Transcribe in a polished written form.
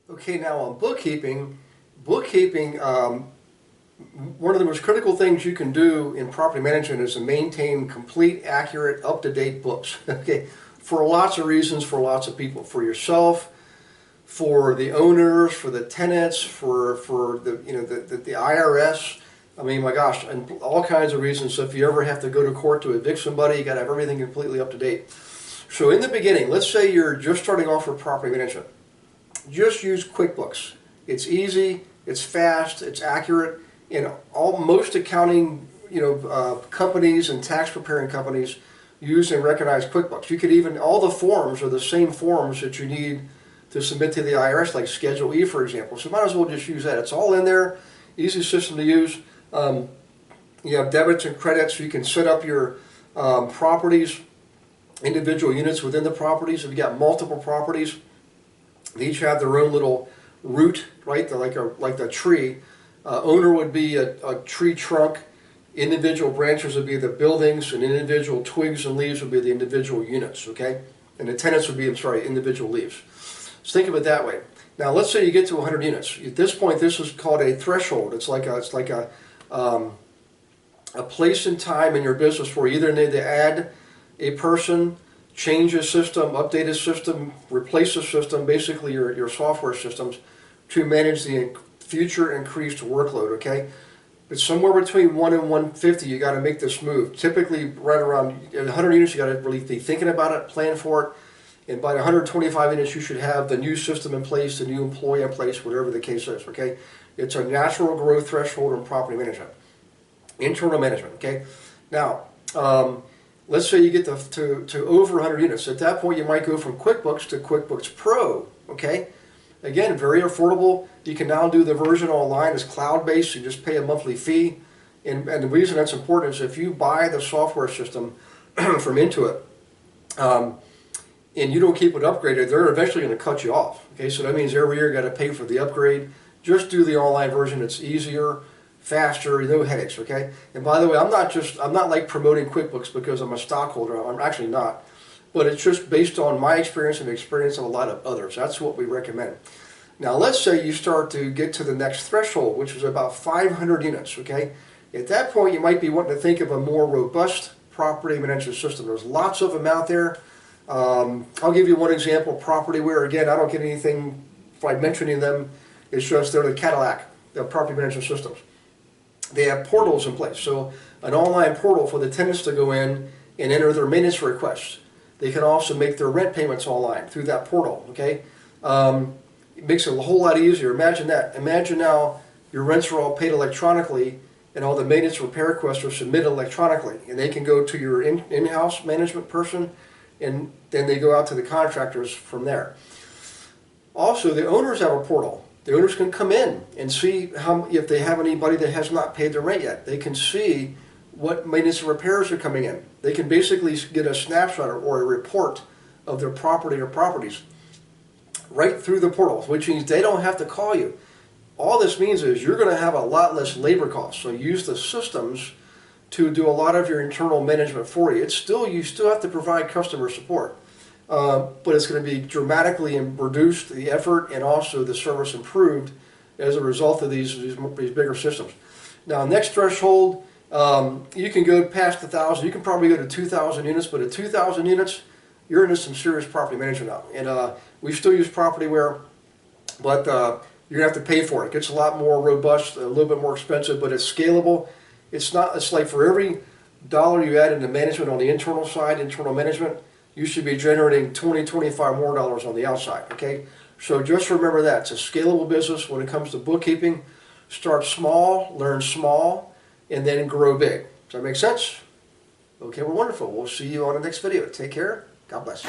Okay, now on bookkeeping, one of the most critical things you can do in property management is to maintain complete, accurate, up-to-date books. Okay, for lots of reasons, for lots of people, for yourself, for the owners, for the tenants, for the IRS. I mean, my gosh, and all kinds of reasons. So if you ever have to go to court to evict somebody, you got to have everything completely up to date. So in the beginning, let's say you're just starting off with property management. Just use QuickBooks. It's easy, it's fast, it's accurate. And most accounting, companies and tax preparing companies use and recognize QuickBooks. You could even, all the forms are the same forms that you need to submit to the IRS, like Schedule E, for example. So might as well just use that. It's all in there, easy system to use. You have debits and credits. You can set up your properties, individual units within the properties. If you got multiple properties, they each have their own little root, right? They're like the tree. Owner would be a tree trunk. Individual branches would be the buildings, and individual twigs and leaves would be the individual units, okay? And the tenants would be, individual leaves. So think of it that way. Now let's say you get to 100 units. At this point, this is called a threshold. It's like a place in time in your business where you either need to add a person, change a system, update a system, replace a system, basically your software systems, to manage the future increased workload, okay? But somewhere between 1 and 150, you got to make this move. Typically, right around 100 units, you got to really be thinking about it, plan for it. And by 125 units, you should have the new system in place, the new employee in place, whatever the case is, okay? It's a natural growth threshold in property management. Internal management, okay? Now, let's say you get to over 100 units. At that point, you might go from QuickBooks to QuickBooks Pro, okay? Again, very affordable. You can now do the version online. It's cloud-based. You just pay a monthly fee. And the reason that's important is if you buy the software system from Intuit, and you don't keep it upgraded, they're eventually going to cut you off. Okay, so that means every year you got to pay for the upgrade. Just do the online version. It's easier, faster, no headaches. Okay. And by the way, I'm not like promoting QuickBooks because I'm a stockholder. I'm actually not, but it's just based on my experience and the experience of a lot of others. That's what we recommend. Now, let's say you start to get to the next threshold, which is about 500 units. Okay. At that point, you might be wanting to think of a more robust property management system. There's lots of them out there. I'll give you one example, Propertyware. Again, I don't get anything by mentioning them. It's just they're the Cadillac of property management systems. They have portals in place. So an online portal for the tenants to go in and enter their maintenance requests. They can also make their rent payments online through that portal, okay? It makes it a whole lot easier. Imagine that. Imagine now your rents are all paid electronically and all the maintenance repair requests are submitted electronically. And they can go to your in-house management person, and then they go out to the contractors from there. Also, the owners have a portal. The owners can come in and see if they have anybody that has not paid their rent yet. They can see what maintenance and repairs are coming in. They can basically get a snapshot or a report of their property or properties right through the portal, which means they don't have to call you. All this means is you're going to have a lot less labor costs. So use the systems to do a lot of your internal management for you. You still have to provide customer support, but it's going to be dramatically reduced, the effort and also the service improved as a result of these bigger systems. Now, next threshold, you can go past 1,000. You can probably go to 2,000 units, but at 2,000 units, you're into some serious property management now. And we still use Propertyware, but you're going to have to pay for it. It gets a lot more robust, a little bit more expensive, but it's scalable. It's like for every dollar you add into management on the internal side, internal management, you should be generating 20, 25 more dollars on the outside, okay? So just remember that. It's a scalable business when it comes to bookkeeping. Start small, learn small, and then grow big. Does that make sense? Okay, well, wonderful. We'll see you on the next video. Take care. God bless.